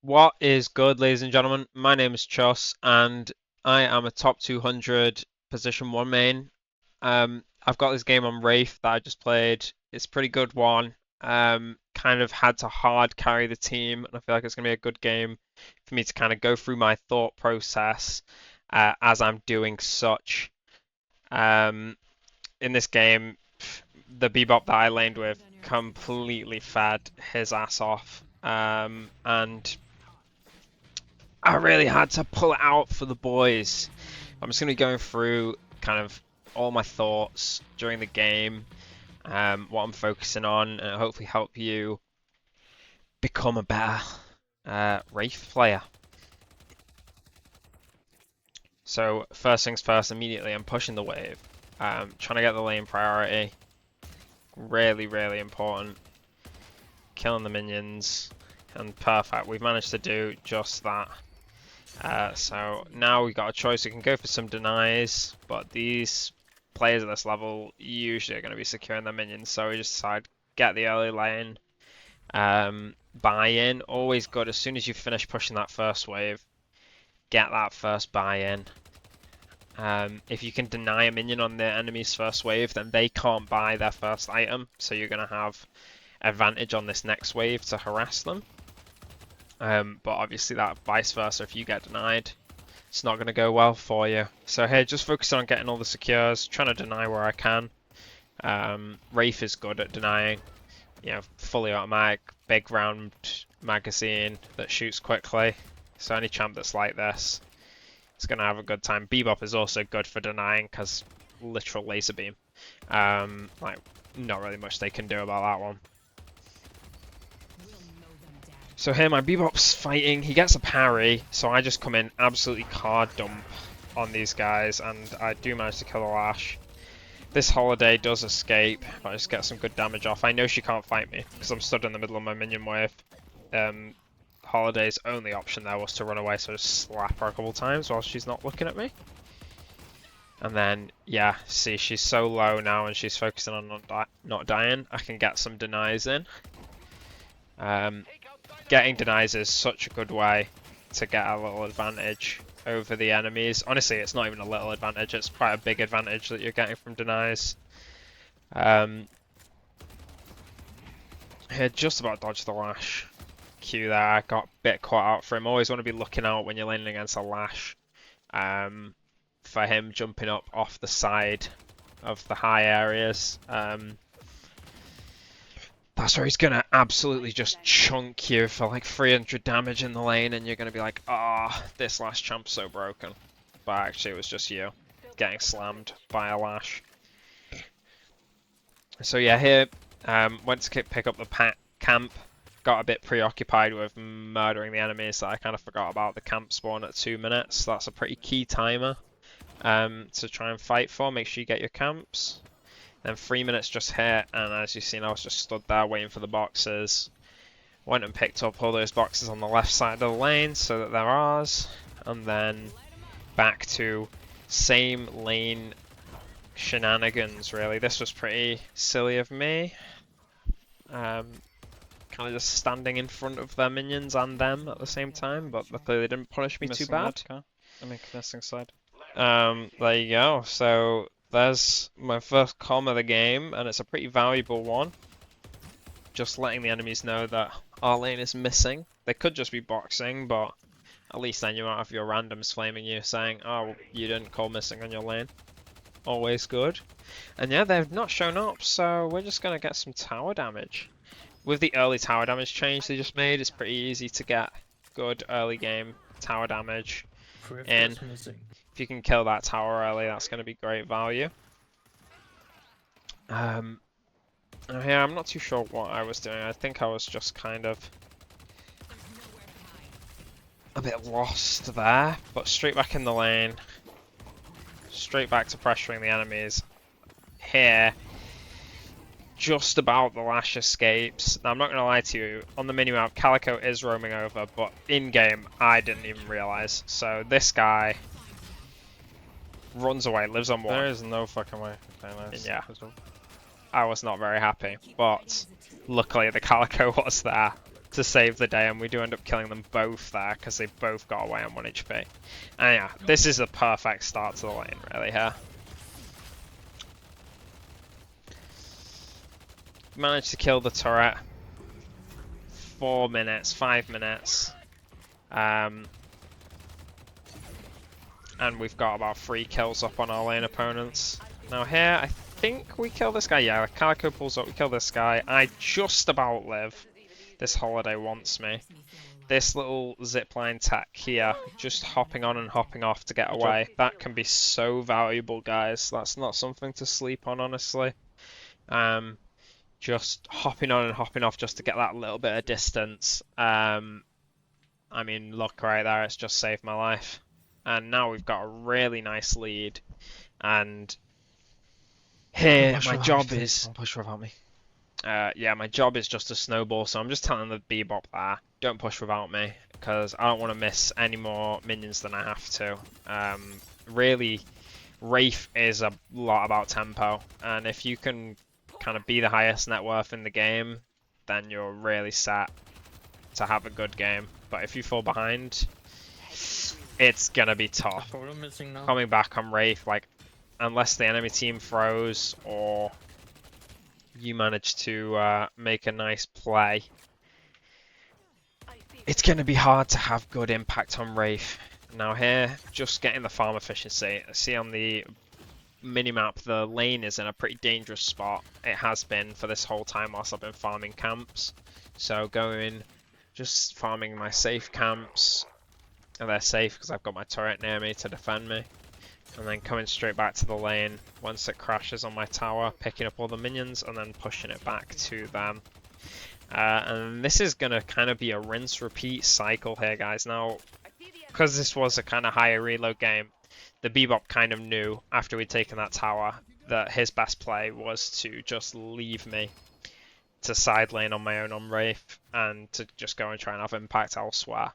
What is good, ladies and gentlemen? My name is Chos, and I am a top 200 position 1 main. I've got this game on Wraith that I just played. It's a pretty good one. Kind of had to hard carry the team, and I feel like it's going to be a good game for me to kind of go through my thought process as I'm doing such. In this game, the Bebop that I laned with completely fed his ass off. And I really had to pull it out for the boys. I'm just going to be going through kind of all my thoughts during the game, what I'm focusing on, and hopefully help you become a better Wraith player. So first things first, immediately I'm pushing the wave, trying to get the lane priority. Really, really important. Killing the minions, and perfect. We've managed to do just that. So now we've got a choice. We can go for some denies, but these players at this level usually are going to be securing their minions, so we just decide get the early lane. Buy-in, always good. As soon as you finish pushing that first wave, get that first buy-in. If you can deny a minion on the enemy's first wave, then they can't buy their first item, so you're going to have advantage on this next wave to harass them. But obviously that vice versa, if you get denied, it's not going to go well for you. So here, just focusing on getting all the secures, trying to deny where I can. Wraith is good at denying, you know, fully automatic, big round magazine that shoots quickly. So any champ that's like this is going to have a good time. Bebop is also good for denying because literal laser beam. Like, not really much they can do about that one. So here my Bebop's fighting, he gets a parry, so I just come in absolutely card dump on these guys, and I do manage to kill the Lash. This Holiday does escape, but I just get some good damage off. I know she can't fight me, because I'm stood in the middle of my minion wave. Holiday's only option there was to run away, so I just slap her a couple times while she's not looking at me. And then, yeah, see, she's so low now, and she's focusing on not dying. I can get some denies in. Getting denies is such a good way to get a little advantage over the enemies. Honestly, it's not even a little advantage, it's quite a big advantage that you're getting from denies. Here, just about dodged the Lash. Q there, I got a bit caught out for him. Always want to be looking out when you're laning against a Lash. For him jumping up off the side of the high areas. That's where he's gonna absolutely just chunk you for like 300 damage in the lane, and you're gonna be like, ah, oh, this last champ's so broken. But actually, it was just you getting slammed by a Lash. So yeah, here, went to pick up the camp, got a bit preoccupied with murdering the enemies, so I kind of forgot about the camp spawn at 2 minutes. So that's a pretty key timer to try and fight for. Make sure you get your camps. Then 3 minutes just hit, and as you've seen, I was just stood there waiting for the boxes. Went and picked up all those boxes on the left side of the lane so that they're ours. And then back to same lane shenanigans, really. This was pretty silly of me. Kind of just standing in front of their minions and them at the same time, but luckily they didn't punish me too bad. I mean, missing side. There you go. So there's my first comm of the game, and it's a pretty valuable one. Just letting the enemies know that our lane is missing. They could just be boxing, but at least then you won't have your randoms flaming you saying, oh, you didn't call missing on your lane. Always good. And yeah, they've not shown up, so we're just going to get some tower damage. With the early tower damage change they just made, it's pretty easy to get good early game tower damage in. If you can kill that tower early, that's going to be great value. Yeah, I'm not too sure what I was doing. I think I was just kind of a bit lost there, but straight back in the lane. Straight back to pressuring the enemies. Here, just about the Lash escapes. Now, I'm not going to lie to you, on the minimap, Calico is roaming over, but in-game, I didn't even realise. So this guy runs away, lives on one. There is no fucking way. Okay, nice. Yeah. I was not very happy, but luckily the Calico was there. to save the day, and we do end up killing them both there because they both got away on 1 HP. And yeah, this is a perfect start to the lane, really, here. Managed to kill the turret. 4 minutes, 5 minutes. And we've got about 3 kills up on our lane opponents. Now here, I think we kill this guy. Yeah, Calico pulls up, we kill this guy. I just about live. This holiday wants me. This little zipline tech here, just hopping on and hopping off to get away. That can be so valuable, guys. That's not something to sleep on, honestly. Just hopping on and hopping off just to get that little bit of distance. I mean, look right there, it's just saved my life. And now we've got a really nice lead. And here, my job is... Don't push without me. Yeah, my job is just to snowball, so I'm just telling the Bebop there, don't push without me, because I don't want to miss any more minions than I have to. Really, Wraith is a lot about tempo, and if you can kind of be the highest net worth in the game, then you're really set to have a good game. But if you fall behind, it's gonna be tough. Coming back on Wraith, like, unless the enemy team throws or you manage to make a nice play, it's going to be hard to have good impact on Wraith. Now here, just getting the farm efficiency. I see on the minimap the lane is in a pretty dangerous spot. It has been for this whole time whilst I've been farming camps. So going, just farming my safe camps. And they're safe because I've got my turret near me to defend me. And then coming straight back to the lane once it crashes on my tower, picking up all the minions and then pushing it back to them. And this is going to kind of be a rinse-repeat cycle here, guys. Now, because this was a kind of higher reload game, the Bebop kind of knew after we'd taken that tower that his best play was to just leave me to side lane on my own on Wraith and to just go and try and have impact elsewhere.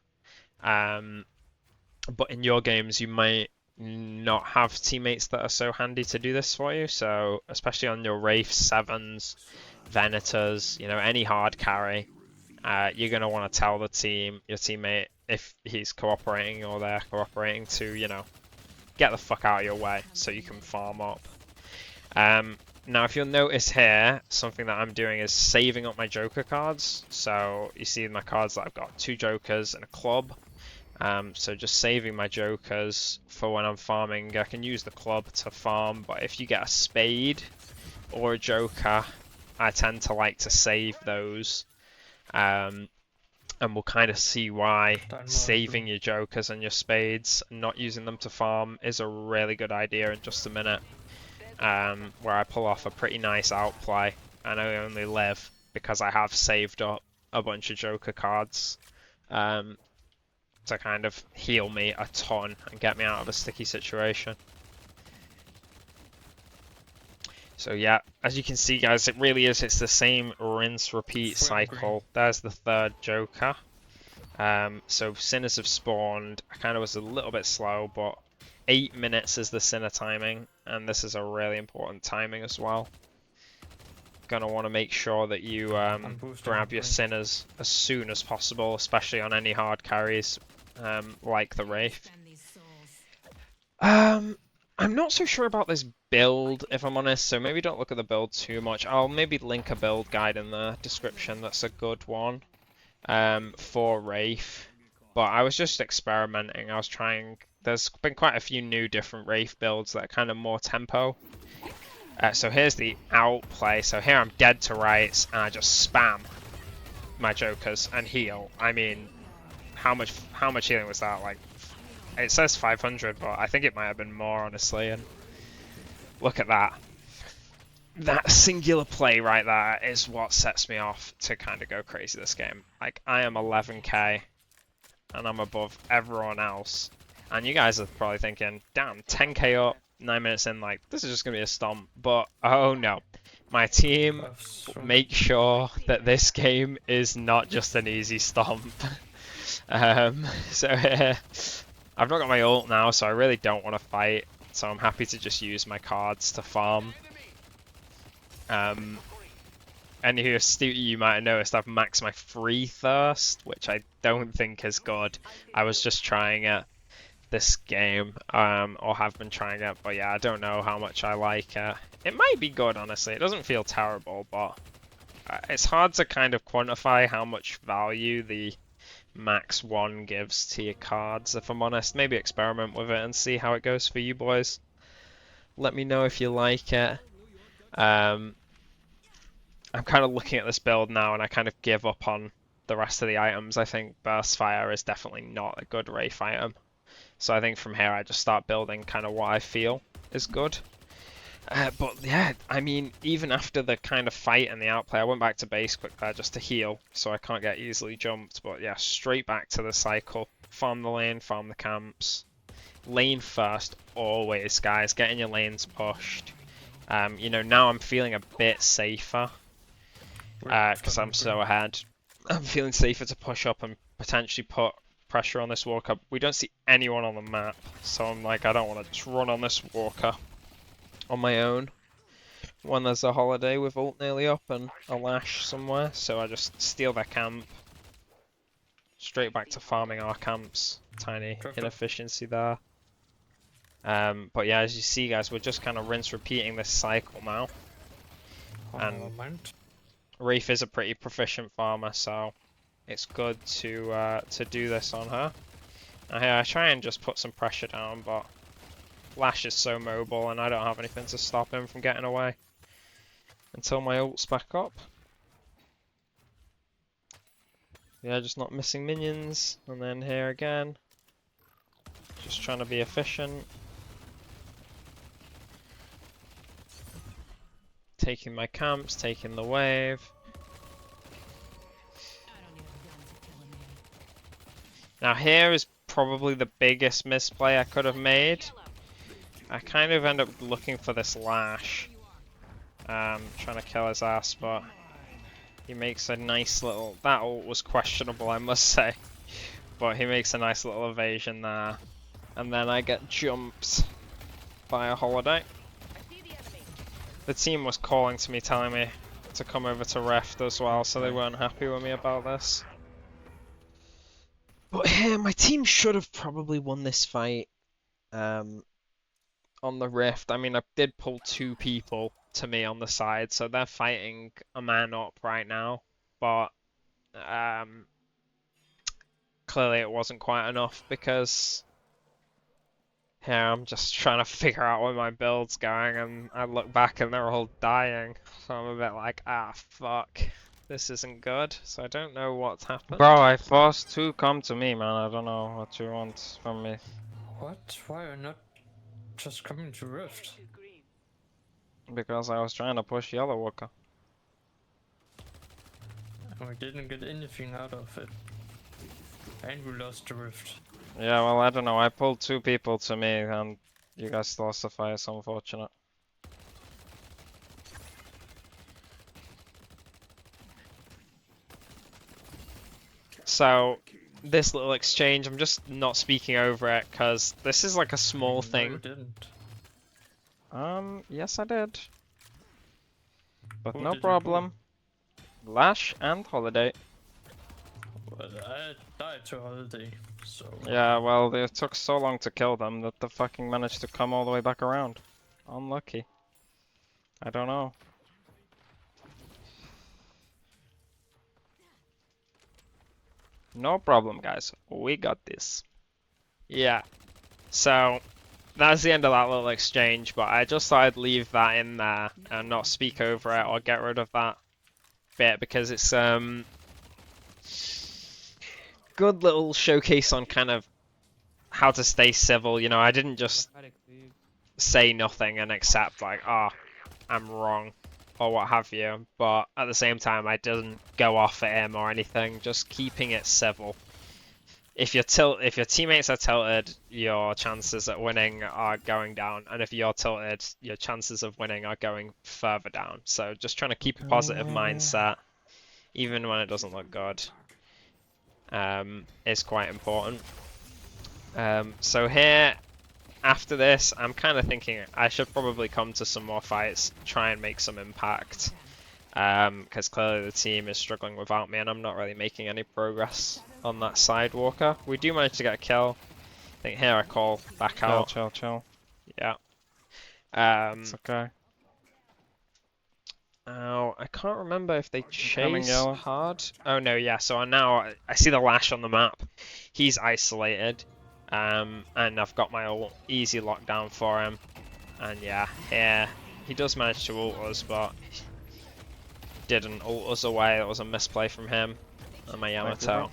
But in your games, you might not have teammates that are so handy to do this for you, so especially on your Wraith 7s, Venators, you know, any hard carry, you're going to want to tell your teammate, if he's cooperating or they're cooperating, to, you know, get the fuck out of your way so you can farm up. Now if you'll notice here, something that I'm doing is saving up my Joker cards. So you see in my cards that I've got 2 Jokers and a club. So just saving my Jokers for when I'm farming. I can use the club to farm, but if you get a spade or a Joker, I tend to like to save those. And we'll kind of see why saving your Jokers and your spades and not using them to farm is a really good idea in just a minute. Where I pull off a pretty nice outplay, and I only live because I have saved up a bunch of Joker cards. To kind of heal me a ton and get me out of a sticky situation. So yeah, as you can see, guys, it really is, it's the same rinse repeat cycle. There's the 3rd Joker. So Sinners have spawned. I kind of was a little bit slow, but 8 minutes is the Sinner timing, and this is a really important timing as well. Gonna want to make sure that you grab your Sinners as soon as possible, especially on any hard carries like the Wraith. I'm not so sure about this build, if I'm honest, so maybe don't look at the build too much. I'll maybe link a build guide in the description that's a good one for Wraith. But I was just experimenting. I was trying. There's been quite a few new different Wraith builds that are kind of more tempo. So here's the outplay. So here I'm dead to rights, and I just spam my Jokers and heal. I mean, how much healing was that? Like, it says 500, but I think it might have been more, honestly. And look at that. That singular play right there is what sets me off to kind of go crazy this game. Like, I am 11k, and I'm above everyone else. And you guys are probably thinking, damn, 10k up, 9 minutes in, like, this is just going to be a stomp. But, oh no. My team make sure that this game is not just an easy stomp. So I've not got my ult now, so I really don't want to fight. So I'm happy to just use my cards to farm. any astute you might have noticed I've maxed my free thirst, which I don't think is good. I was just trying it this game, or have been trying it, but yeah, I don't know how much I like it. It might be good, honestly. It doesn't feel terrible, but it's hard to kind of quantify how much value the max 1 gives to your cards, if I'm honest. Maybe experiment with it and see how it goes for you boys. Let me know if you like it. I'm kind of looking at this build now and I kind of give up on the rest of the items. I think Burst Fire is definitely not a good Wraith item. So I think from here I just start building kind of what I feel is good. But yeah, I mean, even after the kind of fight and the outplay, I went back to base quick there just to heal, so I can't get easily jumped. But yeah, straight back to the cycle. Farm the lane, farm the camps. Lane first, always, guys. Getting your lanes pushed. You know, now I'm feeling a bit safer because I'm so ahead. I'm feeling safer to push up and potentially put pressure on this walker. We don't see anyone on the map, so I'm like, I don't want to just run on this walker on my own when there's a holiday with ult nearly up and a lash somewhere, so I just steal their camp. Straight back to farming our camps. Tiny inefficiency there. But yeah, as you see, guys, we're just kind of repeating this cycle now. And Wraith is a pretty proficient farmer, so it's good to do this on her. Now here, I try and just put some pressure down, but Lash is so mobile and I don't have anything to stop him from getting away until my ult's back up. Yeah, just not missing minions. And then here again, just trying to be efficient. Taking my camps, taking the wave. Now here is probably the biggest misplay I could have made. I kind of end up looking for this Lash. Trying to kill his ass, but he makes a nice little... That ult was questionable, I must say. But he makes a nice little evasion there. And then I get jumped by a holiday. The team was calling to me, telling me to come over to Reft as well, so they weren't happy with me about this. But here, my team should have probably won this fight on the Rift. I mean, I did pull 2 people to me on the side, so they're fighting a man up right now. But clearly it wasn't quite enough because here I'm just trying to figure out where my build's going, and I look back and they're all dying. So I'm a bit like, ah, fuck. This isn't good, so I don't know what's happened. Bro, I forced to come to me, man. I don't know what you want from me. What? Why are you not just coming to Rift? Because I was trying to push Yellow Walker. And we didn't get anything out of it. And we lost the Rift. Yeah, well, I don't know. I pulled 2 people to me, and you guys lost the fight. It's unfortunate. So, this little exchange, I'm just not speaking over it because this is like a small No, thing. you didn't. Yes I did. But Who no did you problem. Lash and Holiday. Well, I died to Holiday, so... Yeah, well, it took so long to kill them that they fucking managed to come all the way back around. Unlucky. I don't know. No problem, guys. We got this. Yeah. So, that's the end of that little exchange, but I just thought I'd leave that in there and not speak over it or get rid of that bit because it's good little showcase on kind of how to stay civil. You know, I didn't just say nothing and accept like, oh, I'm wrong or what have you, but at the same time I didn't go off at him or anything, just keeping it civil. If your teammates are tilted, your chances at winning are going down, and if you're tilted, your chances of winning are going further down. So just trying to keep a positive mindset, even when it doesn't look good, is quite important. So here, after this, I'm kind of thinking I should probably come to some more fights, try and make some impact. Because clearly the team is struggling without me and I'm not really making any progress on that side walker. We do manage to get a kill. I think here I call back Chill, out. chill, chill. Yeah. It's okay. Oh, I can't remember if they Coming chase yellow. hard. Oh no, yeah. So now I see the Lash on the map. He's isolated, and I've got my easy lockdown for him. And yeah, here he does manage to ult us, but didn't ult us away. That was a misplay from him. And my Yamato,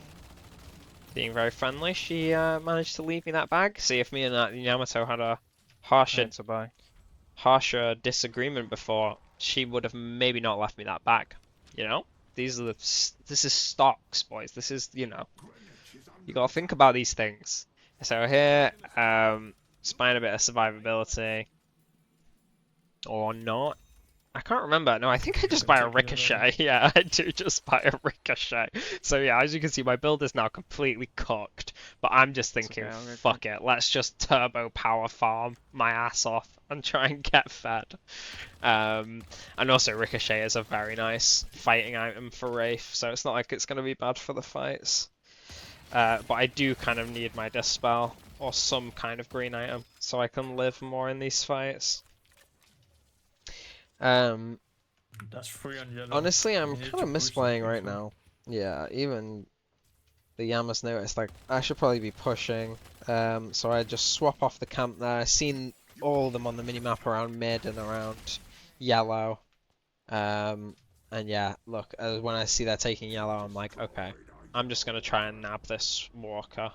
being very friendly, she managed to leave me that bag. See, if me and that Yamato had a harsher disagreement before, she would have maybe not left me that bag. You know, this is stocks, boys. This is, you gotta think about these things. So here, spying a bit of survivability, or not. I can't remember. No, I think I just buy a ricochet. Yeah, I do just buy a ricochet. So yeah, as you can see, my build is now completely cooked. But I'm just thinking, fuck it, let's just turbo power farm my ass off and try and get fed. And also ricochet is a very nice fighting item for Wraith, so it's not like it's gonna be bad for the fights. But I do kind of need my dispel or some kind of green item so I can live more in these fights. That's free on yellow. Honestly, I'm You need kind of to boost misplaying the right info. now. Yeah, even the Yamas noticed, like, I should probably be pushing. So I just swap off the camp there. I've seen all of them on the minimap around mid and around yellow. And yeah, look, when I see they're taking yellow, I'm like, okay, I'm just gonna try and nab this walker.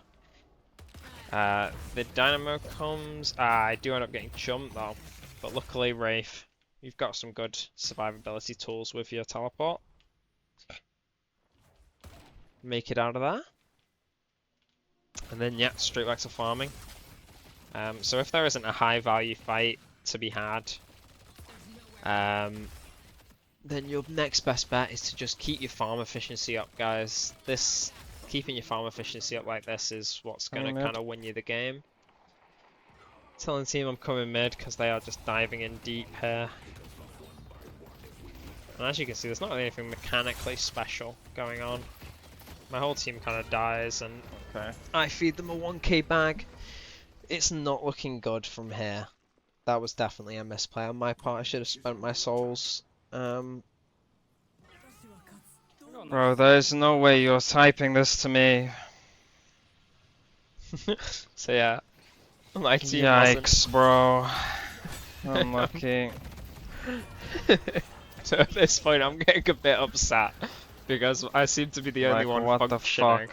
The dynamo comes. I do end up getting jumped though, but luckily Wraith, you've got some good survivability tools with your teleport. Make it out of there. And then yeah, straight back to farming. So if there isn't a high value fight to be had, then your next best bet is to just keep your farm efficiency up, guys. Keeping your farm efficiency up like this is what's gonna kind of win you the game. Telling team I'm coming mid because they are just diving in deep here. And as you can see, there's not really anything mechanically special going on. My whole team kind of dies and I feed them a 1k bag. It's not looking good from here. That was definitely a misplay on my part. I should have spent my souls. Bro, there's no way you're typing this to me. So yeah, my team Yikes, bro. Unlucky. So at this point, I'm getting a bit upset because I seem to be the only one functioning.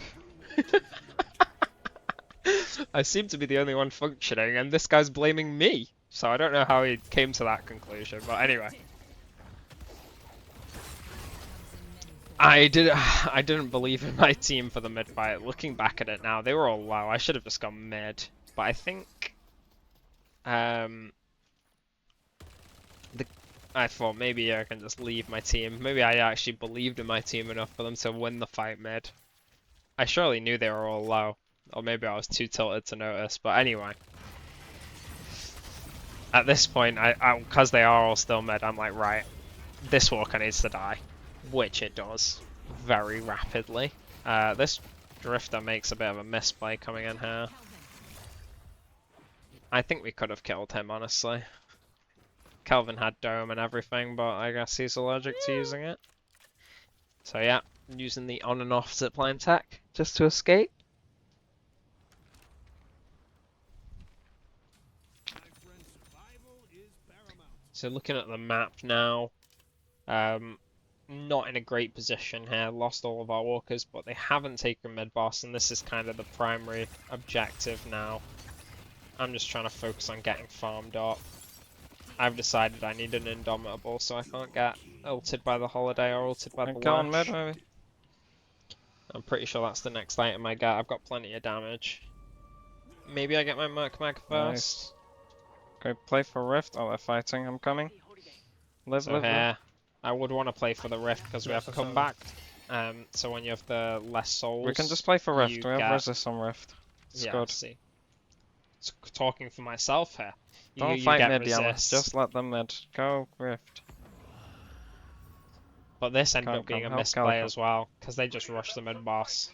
I seem to be the only one functioning, and this guy's blaming me. So I don't know how he came to that conclusion, but anyway. I didn't believe in my team for the mid fight. Looking back at it now, they were all low. I should have just gone mid, but I think I thought maybe I can just leave my team. Maybe I actually believed in my team enough for them to win the fight mid. I surely knew they were all low, or maybe I was too tilted to notice. But anyway, at this point, because they are all still mid, I'm like, right, this walker needs to die. Which it does, very rapidly. This drifter makes a bit of a misplay coming in here. I think we could have killed him, honestly. Kelvin had dome and everything, but I guess he's allergic to using it. So yeah, using the on and off zipline tech just to escape. So looking at the map now, not in a great position here, lost all of our walkers, but they haven't taken mid boss, and this is kind of the primary objective now. I'm just trying to focus on getting farmed up. I've decided I need an Indomitable, so I can't get ulted by the Holiday or ulted by the Lash. Mid, maybe? I'm pretty sure that's the next item I get. I've got plenty of damage. Maybe I get my Merc Mag first. Okay, play for Rift. Oh, they're fighting. I'm coming. Live. I would want to play for the Rift because we have comeback. So when you have the less souls, we can just play for Rift. We have resist on Rift. It's good. See. It's talking for myself here. Don't fight mid, Yamas. Just let them mid. Go Rift. But this ended Can't up being a come help misplay Calico. as well, because they just rushed the mid boss.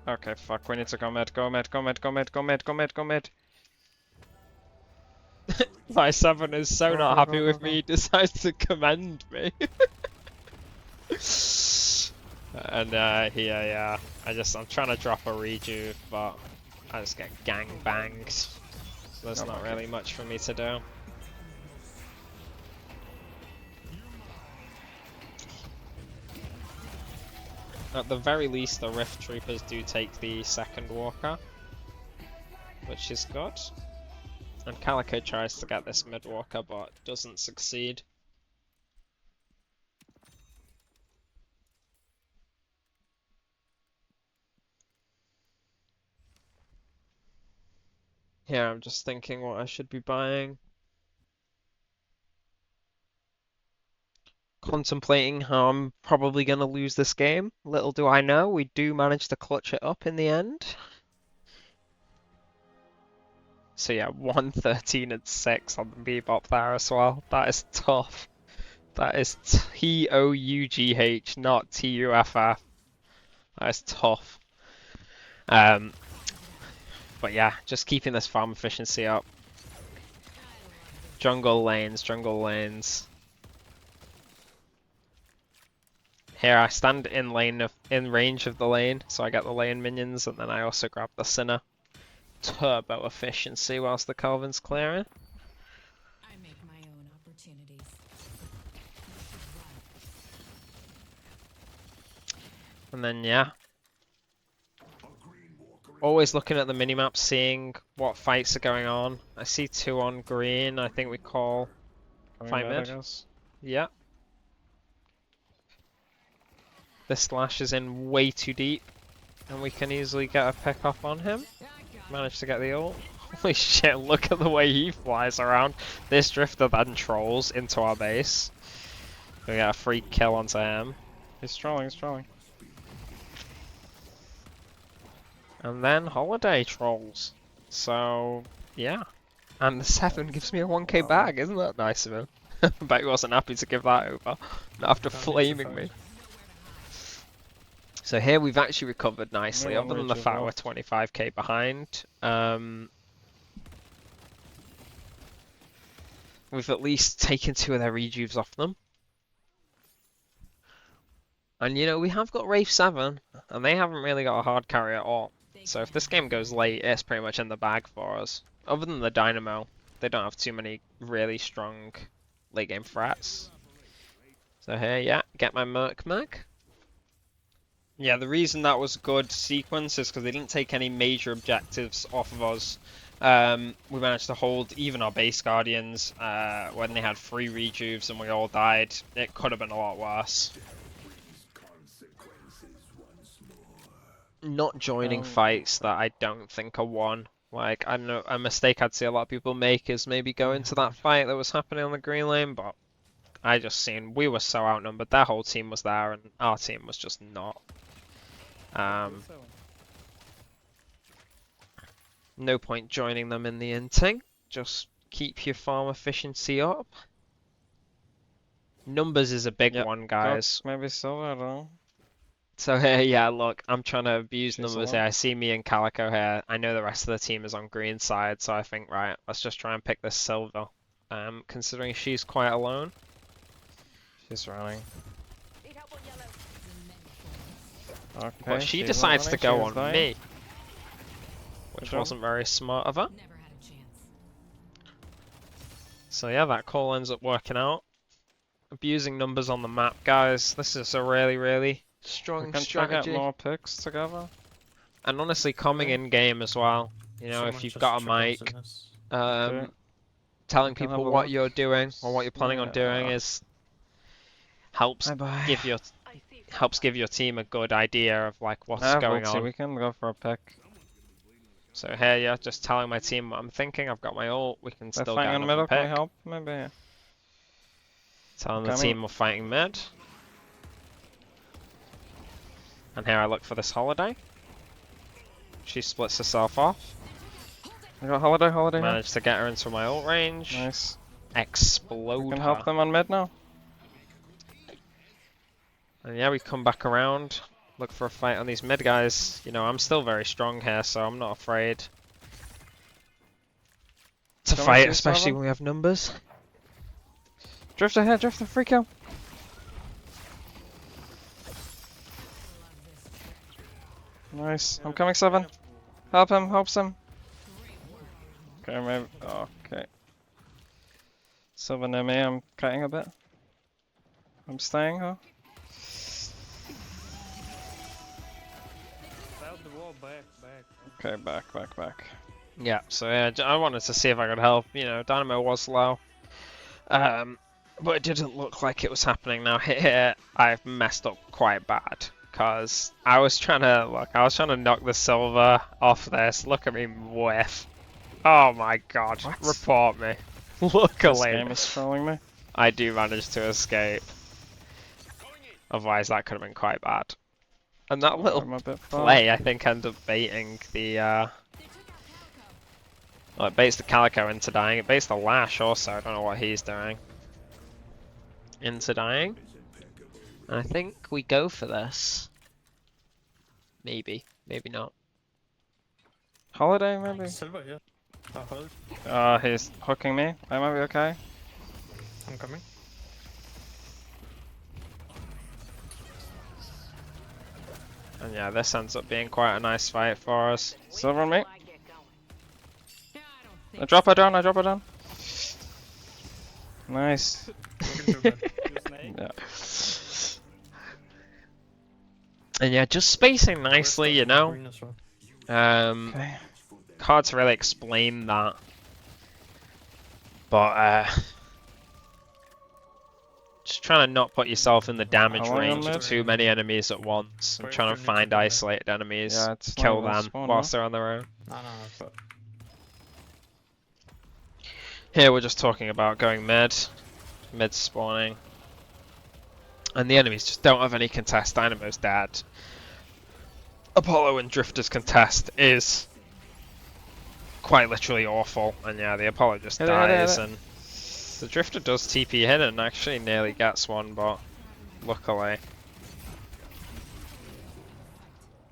Okay, fuck, we need to go mid, go mid, go mid, go mid, go mid, go mid, go mid. My 7 is so Go, not go, happy go, with go, me, he decides to commend me. And here, yeah, I'm trying to drop a rejuve, but I just get gang banged. So there's not really much for me to do. At the very least, the Rift Troopers do take the second walker, which is good. And Calico tries to get this mid walker, but doesn't succeed. Yeah, I'm just thinking what I should be buying. Contemplating how I'm probably going to lose this game. Little do I know, we do manage to clutch it up in the end. So yeah, 113 and 6 on the Bebop there as well. That is tough. That is Tough, not Tuff. That is tough. But yeah, just keeping this farm efficiency up. Jungle lanes, jungle lanes. Here I stand in range of the lane, so I get the lane minions, and then I also grab the Sinner. Turbo efficiency whilst the Calvin's clearing. I make my own opportunities. And then yeah. Always looking at the minimap, seeing what fights are going on. I see 2 on green, I think we call fight mid. Yeah. This slash is in way too deep, and we can easily get a pick up on him. Managed to get the ult. Holy shit, look at the way he flies around. This drifter then trolls into our base. We get a free kill onto him. He's trolling, he's trolling. And then Holiday trolls. So, yeah. And the 7 gives me a 1k bag, isn't that nice of him? I bet he wasn't happy to give that over, after flaming me. So here we've actually recovered nicely, other than the fact we're 25k behind. We've at least taken 2 of their rejuves off them. And you know, we have got Wraith 7, and they haven't really got a hard carry at all. So if this game goes late, it's pretty much in the bag for us. Other than the Dynamo, they don't have too many really strong late game threats. So here, yeah, get my Merc Mag. Yeah, the reason that was a good sequence is because they didn't take any major objectives off of us. We managed to hold even our base guardians when they had 3 rejuves and we all died. It could have been a lot worse. Not joining fights that I don't think are won. Like, I know a mistake I'd see a lot of people make is maybe going to that fight that was happening on the green lane, but I just seen we were so outnumbered. Their whole team was there and our team was just not. No point joining them in the inting. Just keep your farm efficiency up. Numbers is a big one, guys. Maybe so, I don't know. So here, yeah, look, I'm trying to abuse numbers here. I see me and Calico here. I know the rest of the team is on green side, so I think, right, let's just try and pick this silver. Considering she's quite alone. She's running. Okay, But she decides to go on dying. me. Which wasn't very smart of her. Never had a chance. So yeah, that call ends up working out. Abusing numbers on the map, guys. This is a really, really strong we can strategy. Get more picks together. And honestly, coming in game as well. You know, if you've got a mic, telling people what you're doing or what you're planning on doing is helps give your team a good idea of like what's going on. We can go for a pick. So here, yeah, just telling my team what I'm thinking. I've got my ult. We can still get in another middle. pick. Can we help? Maybe. Telling the team we're fighting mid. And here I look for this Holiday. She splits herself off. I got Holiday. Managed to get her into my ult range. Nice. explode We can her. help them on mid now. And yeah, we come back around, look for a fight on these mid guys. You know, I'm still very strong here, so I'm not afraid to Can we fight, see especially seven? when we have numbers. Drift ahead, drift the free kill. Nice. I'm coming, 7. Help him, helps him. Okay, maybe. Okay. 7 MA, I'm cutting a bit. I'm staying, huh? Help the wall back. Okay, back. Yeah, so yeah, I wanted to see if I could help. You know, Dynamo was low. But it didn't look like it was happening. Now here, I've messed up quite bad. Because I was trying to knock the silver off this. Look at me whiff. Oh my god, What? report me. This Luckily, game is trolling me. I do manage to escape. Otherwise, that could have been quite bad. And that little I'm a bit far. play, I think, ended up baiting the, well, it baits the Calico into dying. It baits the Lash also. I don't know what he's doing. Into dying. And I think we go for this. Maybe. Maybe not. Holiday, maybe? Silver here. Hold. He's hooking me. I might be okay. I'm coming. And yeah, this ends up being quite a nice fight for us. Silver on me. Yeah, I don't I drop her down, Nice. Looking too bad. Yeah. And yeah, just spacing nicely, you know. Green as well. Okay. Hard to really explain that. But just trying to not put yourself in the damage How long range on of mid? too many enemies at once. And Wait trying for to me to find come back. isolated enemies, Yeah, it's not kill even them spawn, whilst no? they're on their own. No, but Here we're just talking about going mid spawning. And the enemies just don't have any contest. Dynamo's dead. Apollo and Drifter's contest is quite literally awful. And yeah, the Apollo just Hit it, hit it, hit dies. it. And the Drifter does TP hit and actually nearly gets one, but luckily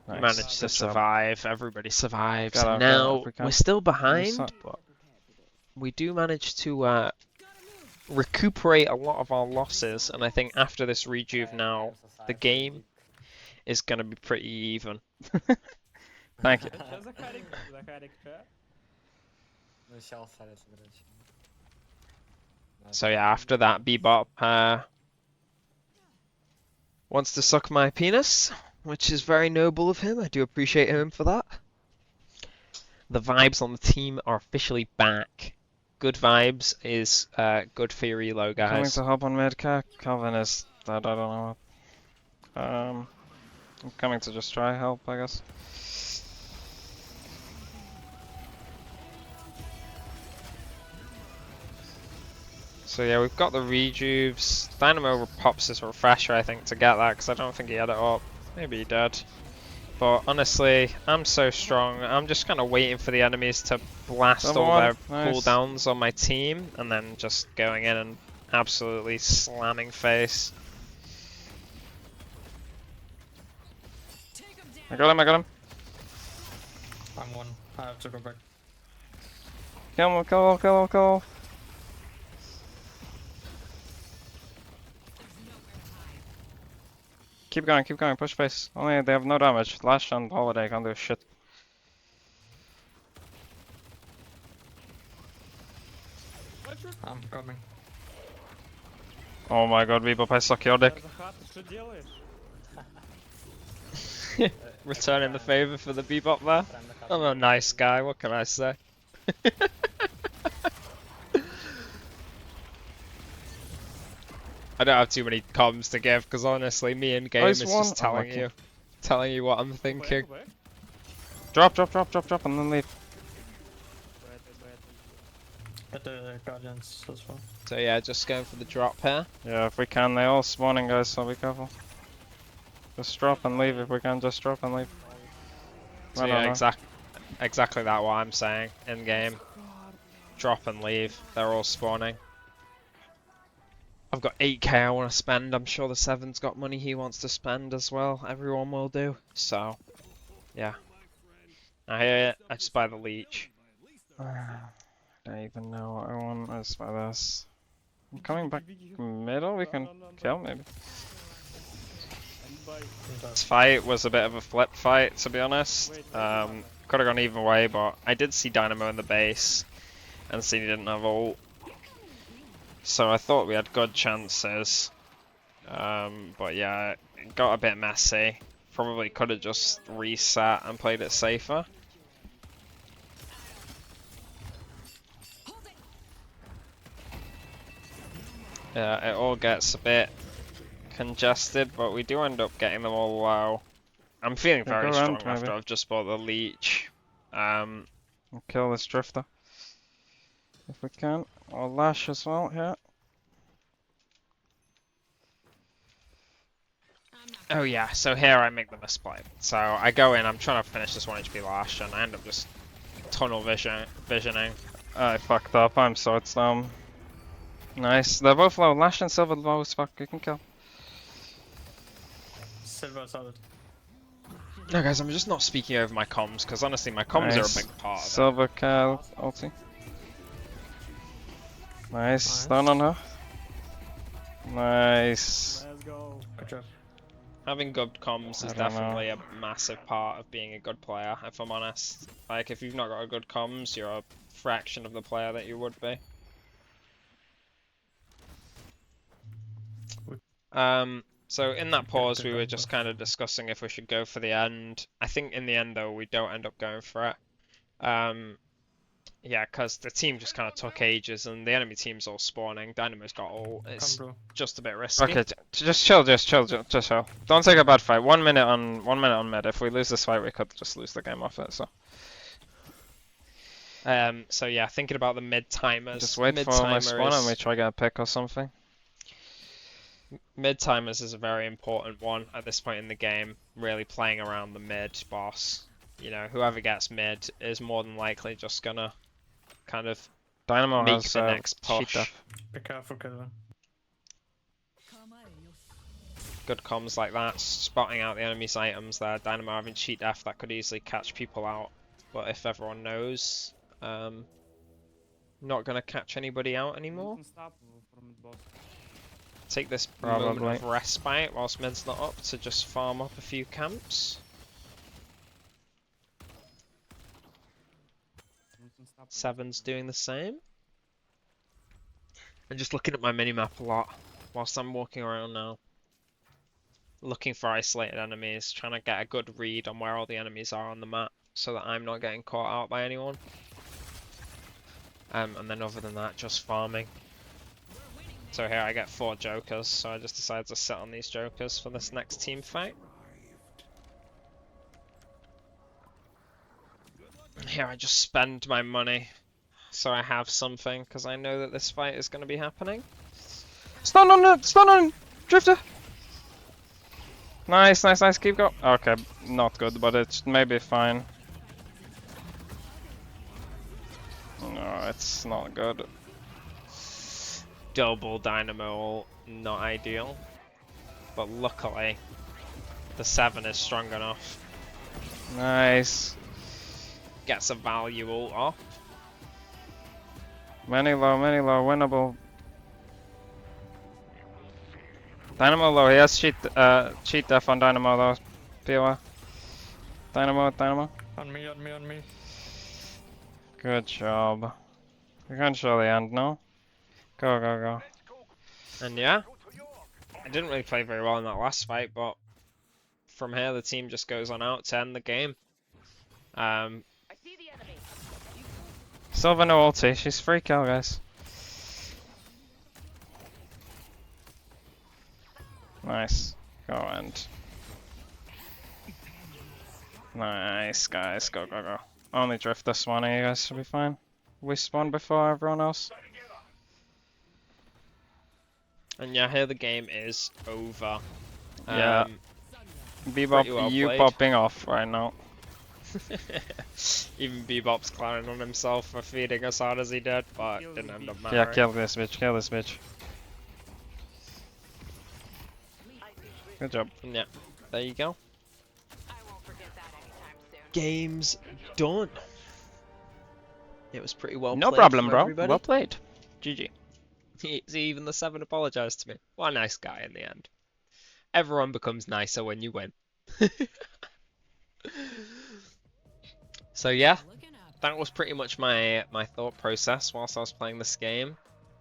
he Nice. managed to Good job. survive. Everybody survives. Got And out, got out now if we can. we're still behind, Suck. but we do manage to recuperate a lot of our losses. And I think after this rejuve now, the game is going to be pretty even. Thank you. So yeah, after that, Bebop wants to suck my penis, which is very noble of him. I do appreciate him for that. The vibes on the team are officially back. Good vibes is good for your elo, Coming guys. to help on mid. Calvin is dead, I don't know. I'm coming to just try help, I guess. So yeah, we've got the rejuves. Dynamo pops his refresher, I think, to get that, because I don't think he had it up. Maybe he did. But honestly, I'm so strong. I'm just kind of waiting for the enemies to blast Number all one. their Nice. cooldowns on my team, and then just going in and absolutely slamming face. I got him. I'm one. I have to go back. Kill. Keep going, push face. Only they have no damage. Lash and Holiday can't do shit. I'm coming. Oh my god, Bebop, I suck your dick. Returning the favor for the Bebop there. I'm a nice guy, what can I say? I don't have too many comms to give, because honestly, me in game Nice is one. just Oh, telling you what I'm thinking. Drop, and then leave. At the Guardians as well. So yeah, just going for the drop here. Yeah, if we can, they all spawning, guys, so be careful. Just drop and leave if we can, just drop and leave. So No, yeah, no, no. exactly that what I'm saying in game. Drop and leave. They're all spawning. I've got 8k I want to spend. I'm sure the 7's got money he wants to spend as well. Everyone will do. So, yeah. I hear it. I just buy the leech. I don't even know what I want. I just buy this. I'm coming back middle. We can kill maybe. This fight was a bit of a flip fight, to be honest. Could have gone either way, but I did see Dynamo in the base, and see he didn't have ult. So I thought we had good chances. But yeah, it got a bit messy. Probably could have just reset and played it safer. Yeah, it all gets a bit congested, but we do end up getting them all low. I'm feeling Yeah, very go strong around, maybe. After I've just bought the leech. We'll kill this drifter. If we can. Or Lash as well, yeah. Oh yeah, so here I make the misplay. So I go in, I'm trying to finish this 1 HP Lash, and I end up just tunnel visioning. I fucked up, I'm swords down. Nice, they're both low. Lash and Silver low as fuck, you can kill. Silver solid. No guys, I'm just not speaking over my comms, because honestly my comms Nice. are a big part of it. Silver kill, ulti. Nice, stun on her. Nice. Let's go. Good job. Having good comms I is don't know. definitely a massive part of being a good player, if I'm honest. Like, if you've not got a good comms, you're a fraction of the player that you would be. So in that pause, we were just kind of discussing if we should go for the end. I think in the end, though, we don't end up going for it. Yeah, because the team just kind of took ages, and the enemy team's all spawning. Dynamo's got all. It's Come, bro. just a bit risky. Okay, just chill. Just chill. Don't take a bad fight. 1 minute on mid. If we lose this fight, we could just lose the game off it. So So yeah, thinking about the mid timers. just wait for my spawn and we try get a pick or something. Mid timers is a very important one at this point in the game. Really playing around the mid boss. You know, whoever gets mid is more than likely just gonna kind of Dynamo make has the next cheat push. death. Be careful, Kelvin. Good comms like that, spotting out the enemy's items there. Dynamo having cheat death that could easily catch people out. But if everyone knows, not gonna catch anybody out anymore. Can stop from boss. Take this Probably. moment of respite whilst mid's not up to just farm up a few camps. Can stop. Seven's doing the same. And just looking at my minimap a lot whilst I'm walking around now. Looking for isolated enemies, trying to get a good read on where all the enemies are on the map so that I'm not getting caught out by anyone. And then other than that, just farming. So here I get 4 jokers, so I just decided to sit on these jokers for this next team fight. Here I just spend my money so I have something, because I know that this fight is going to be happening. Stun on Drifter! Nice, keep going. Okay, not good, but it's maybe fine. No, it's not good. Double Dynamo, not ideal. But luckily, the 7 is strong enough. Nice. Gets a value ult off. Many low, winnable. Dynamo low, he has cheat death on Dynamo though. POI. Dynamo. On me. Good job. We can show the end, no? Go. And yeah, I didn't really play very well in that last fight, but from here the team just goes on out to end the game. Silver no ulti, she's free kill, guys. Nice. Go end. Nice, guys. Go. Only drift this one, and you guys should be fine. We spawned before everyone else. And yeah, here the game is over. Yeah. Pretty Bebop, well you played. popping off right now. Even Bebop's clowning on himself for feeding as hard as he did, but it didn't end up Yeah, mattering. kill this bitch. Good job. Yeah, there you go. I won't forget that anytime soon. Game's done. It was pretty well No played problem, from bro. everybody. Well played. GG. See, even the 7 apologized to me. What a nice guy in the end. Everyone becomes nicer when you win. So yeah, Looking up. that was pretty much my thought process whilst I was playing this game.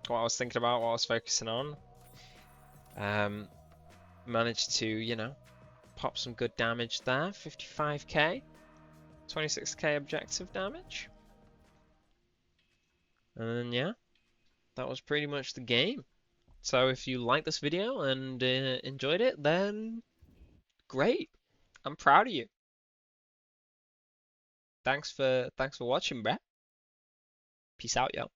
What I was thinking about, what I was focusing on. Managed to, you know, pop some good damage there. 55k, 26k objective damage. And then yeah, that was pretty much the game. So if you liked this video and enjoyed it, then great. I'm proud of you. Thanks for watching, bruh. Peace out, yo.